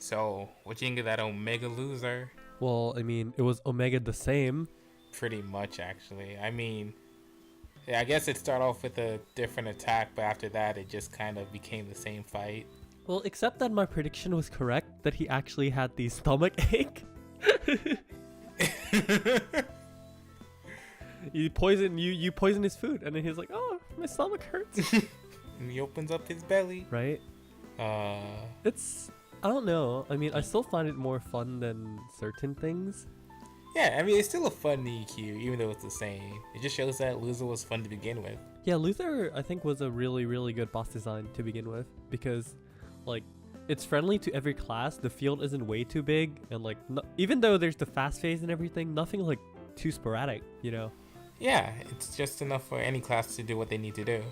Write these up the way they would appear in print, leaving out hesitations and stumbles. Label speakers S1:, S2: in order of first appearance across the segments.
S1: So, what you think of that Omega loser?
S2: Well, I mean, it was Omega the same.
S1: Pretty much, actually. I mean, yeah, I guess it started off with a different attack, but after that, it just kind of became the same fight.
S2: Well, except that my prediction was correct, that he actually had the stomach ache. You poison his food, and then he's like, "Oh, my stomach hurts."
S1: And he opens up his belly.
S2: Right? It's, I don't know. I mean, I still find it more fun than certain things.
S1: Yeah, I mean, it's still a fun EQ, even though it's the same. It just shows that Loser was fun to begin with.
S2: Yeah, Luther, I think, was a really, really good boss design to begin with, because, like, it's friendly to every class. The field isn't way too big, and like, even though there's the fast phase and everything, nothing like too sporadic, you know?
S1: Yeah, it's just enough for any class to do what they need to do.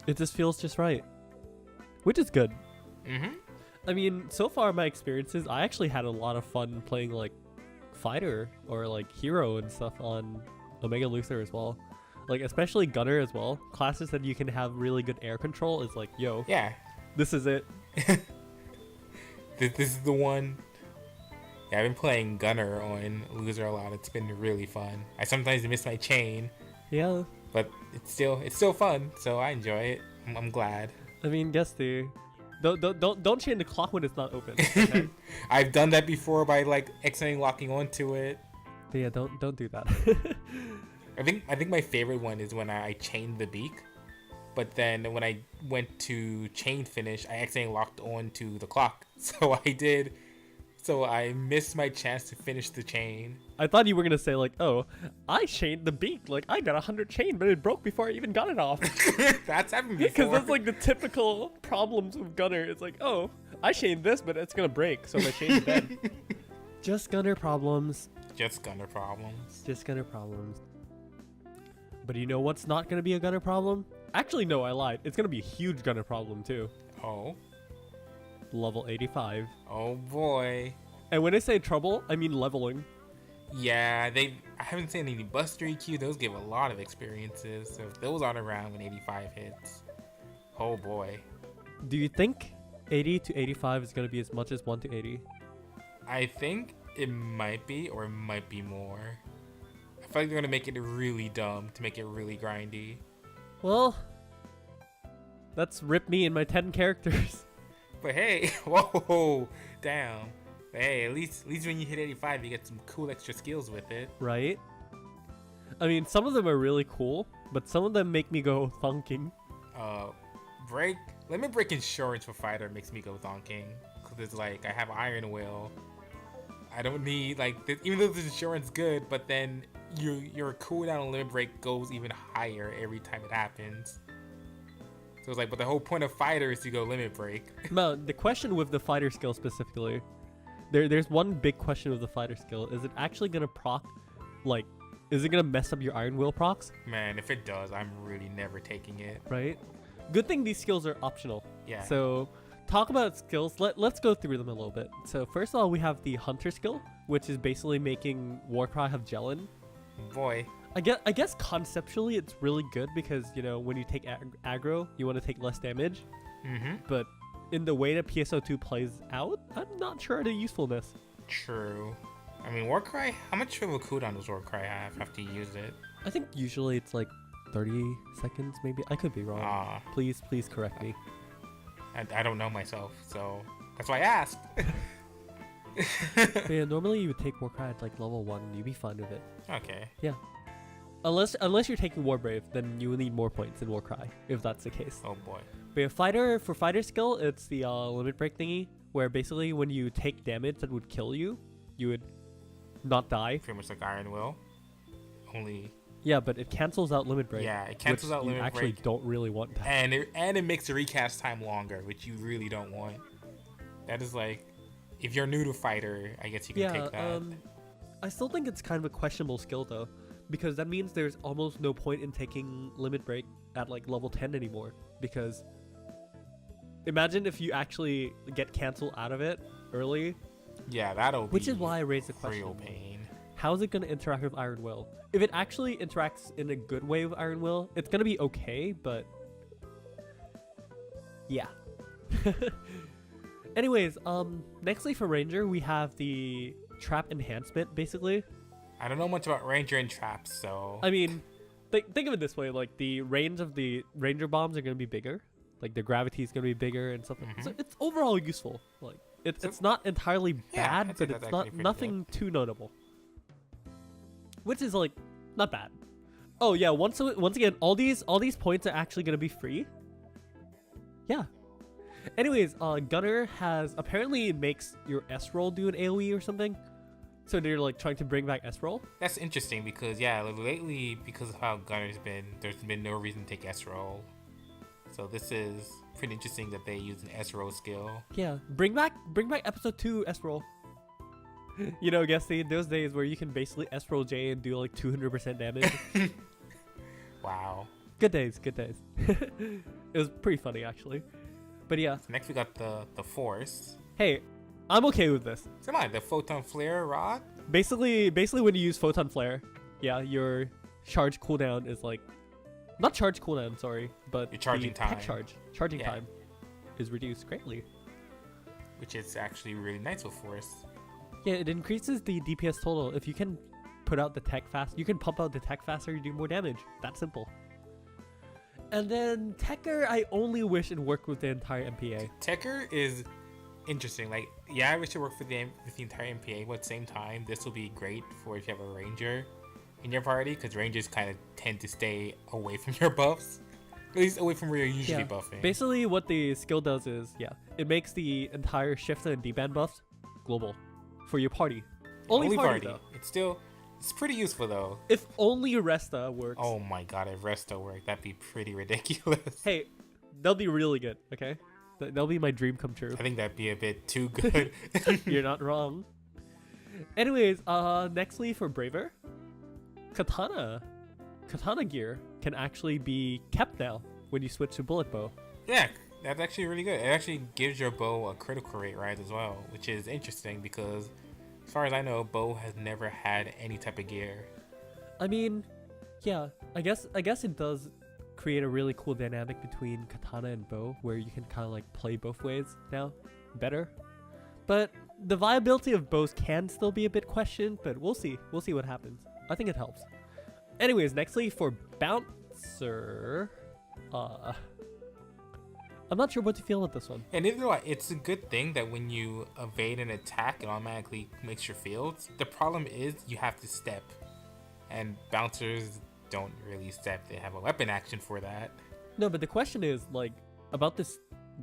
S2: It just feels just right, which is good.
S1: Mm-hmm.
S2: I mean, so far my experiences, I actually had a lot of fun playing like fighter or like hero and stuff on Omega Luther as well. Like, especially Gunner as well. Classes that you can have really good air control is like, yo,
S1: yeah,
S2: this is it.
S1: This is the one. Yeah, I've been playing Gunner on Loser a lot. It's been really fun. I sometimes miss my chain.
S2: Yeah.
S1: But it's still fun, so I enjoy it. I'm glad.
S2: I mean, guess the don't chain the clock when it's not open. Okay?
S1: I've done that before by like accidentally locking onto it.
S2: But yeah, don't do that.
S1: I think my favorite one is when I chained the beak, but then when I went to chain finish, I accidentally locked onto the clock. So I missed my chance to finish the chain.
S2: I thought you were gonna say like, oh, I chained the beak. Like, I got 100 chain, but it broke before I even got it off.
S1: That's happened
S2: Because
S1: before.
S2: that's like the typical problems with Gunner. It's like, oh, I chained this, but it's gonna break, so I chained it then. Just Gunner problems.
S1: Just Gunner problems.
S2: Just Gunner problems. But you know what's not gonna be a Gunner problem? Actually, no, I lied. It's gonna be a huge Gunner problem too.
S1: Oh.
S2: Level 85.
S1: Oh boy.
S2: And when I say trouble, I mean leveling.
S1: Yeah, I haven't seen any Buster EQ. Those give a lot of experiences. So if those aren't around when 85 hits, oh boy.
S2: Do you think 80 to 85 is gonna be as much as 1 to 80?
S1: I think it might be, or it might be more. I feel like they're gonna make it really dumb to make it really grindy.
S2: Well, that's rip me and my 10 characters.
S1: But hey, whoa, damn. But hey, at least when you hit 85, you get some cool extra skills with it.
S2: Right? I mean, some of them are really cool, but some of them make me go thunking.
S1: Limit break insurance for fighter makes me go thonking. Cause it's like, I have Iron Will. I don't need, like, even though this insurance good, but then your cooldown on limit break goes even higher every time it happens. So it's like, but the whole point of fighter is to go limit break.
S2: No, the question with the fighter skill specifically, there's one big question with the fighter skill. Is it actually gonna proc, like, is it gonna mess up your Iron Will procs?
S1: Man, if it does, I'm really never taking it.
S2: Right? Good thing these skills are optional.
S1: Yeah.
S2: So, talk about skills. Let's go through them a little bit. So first of all, we have the Hunter skill, which is basically making Warcry have Gelin.
S1: Boy.
S2: I guess conceptually it's really good because, you know, when you take aggro, you want to take less damage.
S1: Mm-hmm.
S2: But in the way that PSO2 plays out, I'm not sure of the usefulness.
S1: True. I mean, Warcry, how much of a cooldown does Warcry have after you use it?
S2: I think usually it's like 30 seconds, maybe. I could be wrong. Please correct me.
S1: I don't know myself, so that's why I asked.
S2: Yeah, normally you would take Warcry at like level 1, you'd be fine with it.
S1: Okay.
S2: Yeah. Unless you're taking Warbrave, then you will need more points in Warcry, if that's the case.
S1: Oh boy.
S2: But for fighter skill, it's the limit break thingy, where basically when you take damage that would kill you, you would not die.
S1: Pretty much like Iron Will. Only.
S2: Yeah, but it cancels out limit break.
S1: Yeah, it cancels out limit break.
S2: You actually don't really want that.
S1: And it makes the recast time longer, which you really don't want. That is like, if you're new to fighter, I guess you can take that.
S2: I still think it's kind of a questionable skill though, because that means there's almost no point in taking limit break at like level 10 anymore. Because imagine if you actually get cancelled out of it early.
S1: Yeah, that'll be.
S2: Which is why I raised the question.
S1: Real pain.
S2: How is it going to interact with Iron Will? If it actually interacts in a good way with Iron Will, it's going to be okay, but yeah. Anyways, nextly for Ranger, we have the trap enhancement, basically.
S1: I don't know much about Ranger and traps, so...
S2: I mean, think of it this way, like, the range of the Ranger bombs are going to be bigger. Like, the gravity is going to be bigger and stuff. So it's overall useful. Like, it's not entirely bad, but it's not nothing too notable. Which is, like, not bad. Oh, yeah, once again, all these points are actually going to be free. Yeah. Anyways, Gunner apparently makes your S roll do an AoE or something. So they're like trying to bring back S roll.
S1: That's interesting because lately because of how Gunner's been, there's been no reason to take S roll. So this is pretty interesting that they use an S roll skill.
S2: Yeah, bring back episode 2 S roll. You know, Guessy, those days where you can basically S roll J and do like 200% damage.
S1: Wow.
S2: Good days. It was pretty funny actually. But yeah.
S1: So next we got the Force.
S2: Hey, I'm okay with this.
S1: Come on, the Photon Flare rod?
S2: Basically when you use Photon Flare, yeah, your charge cooldown is like... Not charge cooldown, sorry, but
S1: your charging time.
S2: Charging time is reduced greatly.
S1: Which is actually really nice with Force.
S2: Yeah, it increases the DPS total. If you can put out the tech fast, you can pump out the tech faster, you do more damage. That simple. And then Tekker, I only wish it worked with the entire MPA.
S1: Tekker is interesting. Like, yeah, I wish it worked with the entire MPA, but at the same time, this will be great for if you have a Ranger in your party, because Rangers kind of tend to stay away from your buffs. At least away from where you're usually buffing. Basically,
S2: what the skill does is, it makes the entire shift and D-band buffs global for your party. Only party, though.
S1: It's pretty useful, though.
S2: If only Resta works.
S1: Oh my god, if Resta worked, that'd be pretty ridiculous.
S2: Hey, they'll be really good, okay? That'll be my dream come true.
S1: I think that'd be a bit too good.
S2: You're not wrong. Anyways, nextly for Braver, Katana gear can actually be kept now when you switch to Bullet Bow.
S1: Yeah, that's actually really good. It actually gives your bow a critical rate rise as well, which is interesting because as far as I know, bow has never had any type of gear.
S2: I mean, yeah, I guess it does create a really cool dynamic between katana and bow where you can kind of like play both ways now better. But the viability of bows can still be a bit questioned, but we'll see what happens. I think it helps. Anyways, nextly for Bouncer, I'm not sure what to feel with this one.
S1: And neither do I. It's a good thing that when you evade an attack, it automatically makes your fields. The problem is you have to step, and bouncers don't really step. They have a weapon action for that.
S2: No, but the question is like about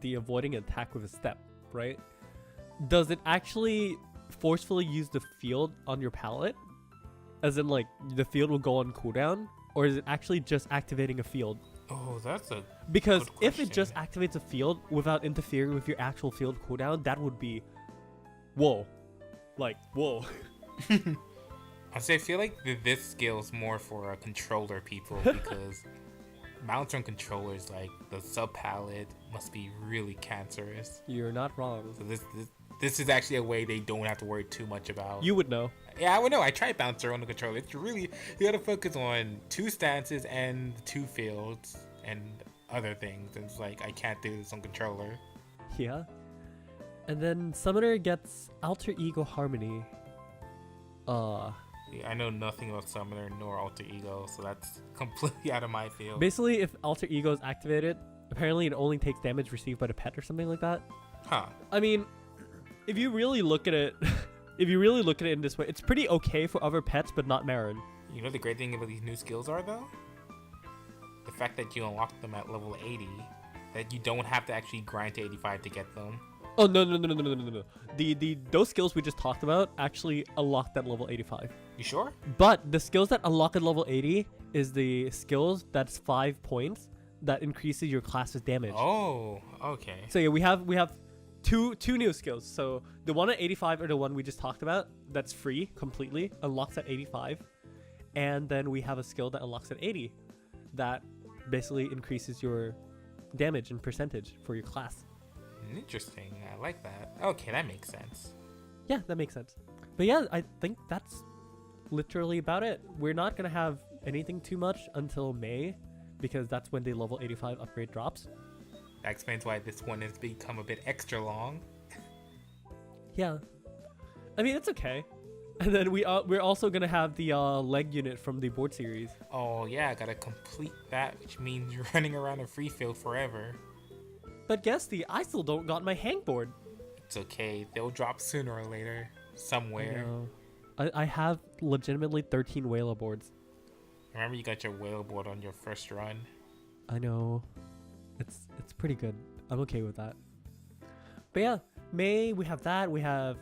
S2: the avoiding an attack with a step, right? Does it actually forcefully use the field on your palette? As in like the field will go on cooldown? Or is it actually just activating a field?
S1: Oh, that's a
S2: Because if it just activates a field without interfering with your actual field cooldown, that would be whoa. Like, whoa.
S1: I feel like this skill is more for controller people because mounts on controllers, like the sub palette, must be really cancerous.
S2: You're not wrong.
S1: So this is actually a way they don't have to worry too much about.
S2: You would know.
S1: Yeah, I would know. I tried Bouncer on the controller. It's really, you gotta focus on 2 stances and 2 fields and other things. And it's like, I can't do this on controller.
S2: Yeah. And then Summoner gets Alter Ego Harmony.
S1: Yeah, I know nothing about Summoner nor Alter Ego, so that's completely out of my field.
S2: Basically, if Alter Ego is activated, apparently it only takes damage received by the pet or something like that.
S1: Huh.
S2: I mean, if you really look at it, in this way, it's pretty okay for other pets, but not Marin.
S1: You know the great thing about these new skills are, though? The fact that you unlock them at level 80, that you don't have to actually grind to 85 to get them.
S2: Oh, no. Those skills we just talked about actually unlocked at level 85.
S1: You sure?
S2: But the skills that unlock at level 80 is the skills that's 5 points that increases your class's damage.
S1: Oh, okay.
S2: So yeah, we have two new skills. So the one at 85 or the one we just talked about, that's free completely, unlocks at 85. And then we have a skill that unlocks at 80 that basically increases your damage and percentage for your class.
S1: Interesting. I like that. Okay, that makes sense.
S2: Yeah, that makes sense. But yeah, I think that's literally about it. We're not going to have anything too much until May because that's when the level 85 upgrade drops.
S1: That explains why this one has become a bit extra long.
S2: Yeah. I mean, it's okay. And then we're also gonna have the leg unit from the board series.
S1: Oh yeah, I gotta complete that, which means you're running around a free field forever.
S2: But guess I still don't got my hangboard.
S1: It's okay, they'll drop sooner or later, somewhere.
S2: I have legitimately 13 Whale boards.
S1: Remember you got your whale board on your first run?
S2: I know. It's pretty good. I'm okay with that. But yeah, May, we have that. We have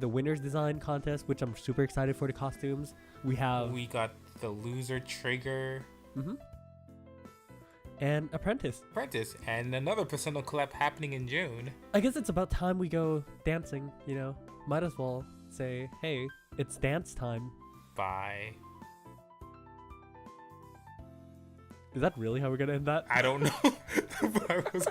S2: the winners design contest, which I'm super excited for the costumes. We
S1: got the loser trigger.
S2: And Apprentice,
S1: and another Persona collab happening in June.
S2: I guess it's about time we go dancing, you know? Might as well say, hey, it's dance time.
S1: Bye.
S2: Is that really how we're gonna end that?
S1: I don't know. But I was